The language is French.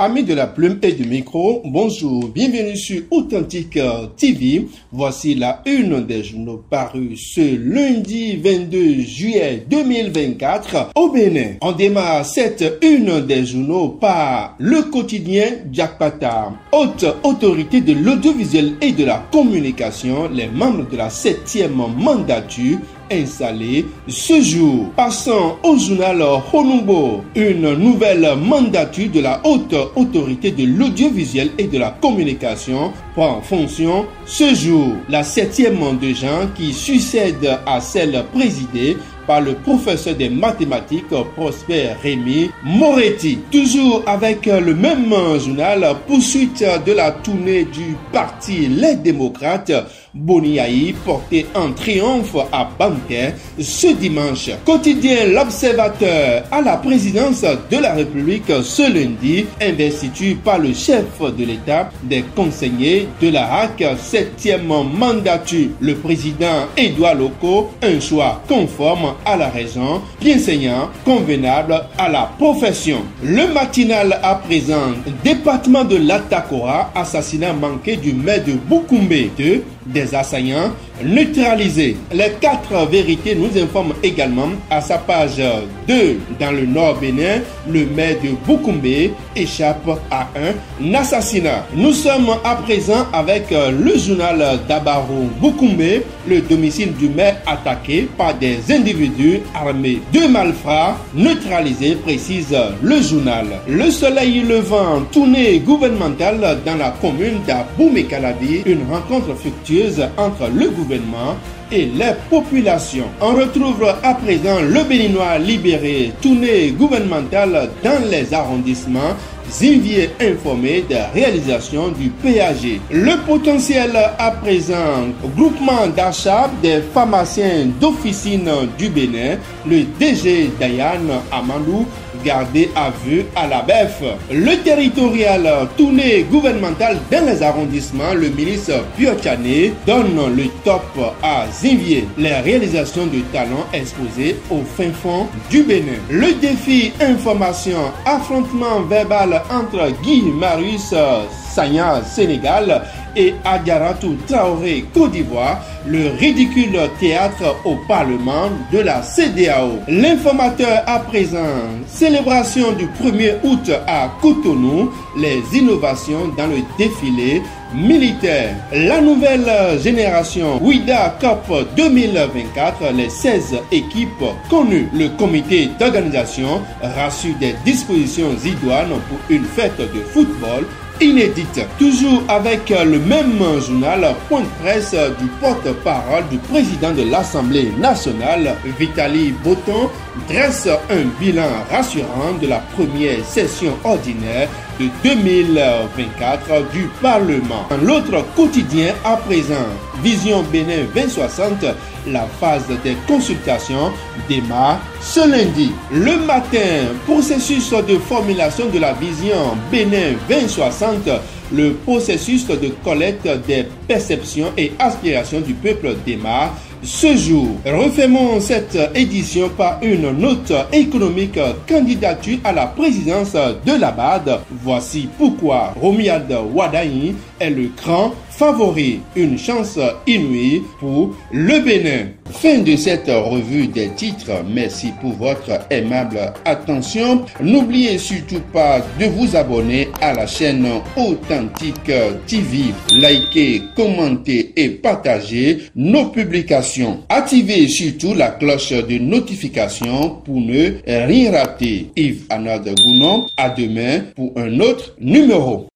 Amis de la plume et du micro, bonjour, bienvenue sur Authentique TV. Voici la une des journaux parus ce lundi 22 juillet 2024 au Bénin. On démarre cette une des journaux par le quotidien Diakpata. Haute autorité de l'audiovisuel et de la communication, les membres de la 7e mandature installé ce jour. Passons au journal Honumbo. Une nouvelle mandature de la haute autorité de l'audiovisuel et de la communication prend fonction ce jour. La 7e de gens qui succède à celle présidée par le professeur des mathématiques Prosper Rémy Moretti. Toujours avec le même journal, poursuite de la tournée du parti Les Démocrates, Boniaï porté en triomphe à Banquet ce dimanche. Quotidien L'Observateur à la présidence de la République ce lundi, investiture par le chef de l'État des conseillers de la HAC 7e mandature. Le président Édouard Loko, un choix conforme à la raison, bienséant, convenable à la profession. Le matinal à présent, département de l'Atakora, assassinat manqué du maire de Boukoumbe. Des assaillants neutralisés. Les 4 vérités nous informent également à sa page 2. Dans le nord Bénin, le maire de Boukoumbe échappe à un assassinat. Nous sommes à présent avec le journal d'Abarou Boukoumbe, le domicile du maire attaqué par des individus armés. 2 malfrats neutralisés, précise le journal. Le soleil levant, tournée gouvernementale dans la commune d'Aboumé-Calabi, une rencontre fructueuse entre le gouvernement et les populations. On retrouve à présent le Béninois libéré, tournée gouvernementale dans les arrondissements. Zinvier informé de réalisation du PAG. Le potentiel à présent, groupement d'achat des pharmaciens d'officine du Bénin, le DG Dayan Amandou, gardé à vue à la BEF. Le territorial, tournée gouvernementale dans les arrondissements, le ministre Piochane donne le top à Zinvier. Les réalisations de talents exposées au fin fond du Bénin. Le défi information, affrontement verbal entre Guy Marius Sagna Sénégal et Adiaratou Traoré Côte d'Ivoire, le ridicule théâtre au Parlement de la CEDEAO. L'informateur à présent, célébration du 1er août à Cotonou, les innovations dans le défilé militaire. La nouvelle génération Ouida Cup 2024, les 16 équipes connues. Le comité d'organisation rassure des dispositions idoines pour une fête de football inédite. Toujours avec le même journal, point de presse du porte-parole du président de l'Assemblée nationale, Vitali Boton, dresse un bilan rassurant de la première session ordinaire de 2024 du Parlement. L'autre quotidien à présent, Vision Bénin 2060, la phase des consultations démarre ce lundi. Le matin, processus de formulation de la Vision Bénin 2060, le processus de collecte des perceptions et aspirations du peuple démarre ce jour. Refermons cette édition par une note économique, candidature à la présidence de l'ABAD. Voici pourquoi Romiad Wadaï est le grand favori. Une chance inouïe pour le Bénin. Fin de cette revue des titres. Merci pour votre aimable attention. N'oubliez surtout pas de vous abonner à la chaîne Authentique TV. Likez, commentez et partagez nos publications. Activez surtout la cloche de notification pour ne rien rater. Yves Anad Gounon, à demain pour un autre numéro.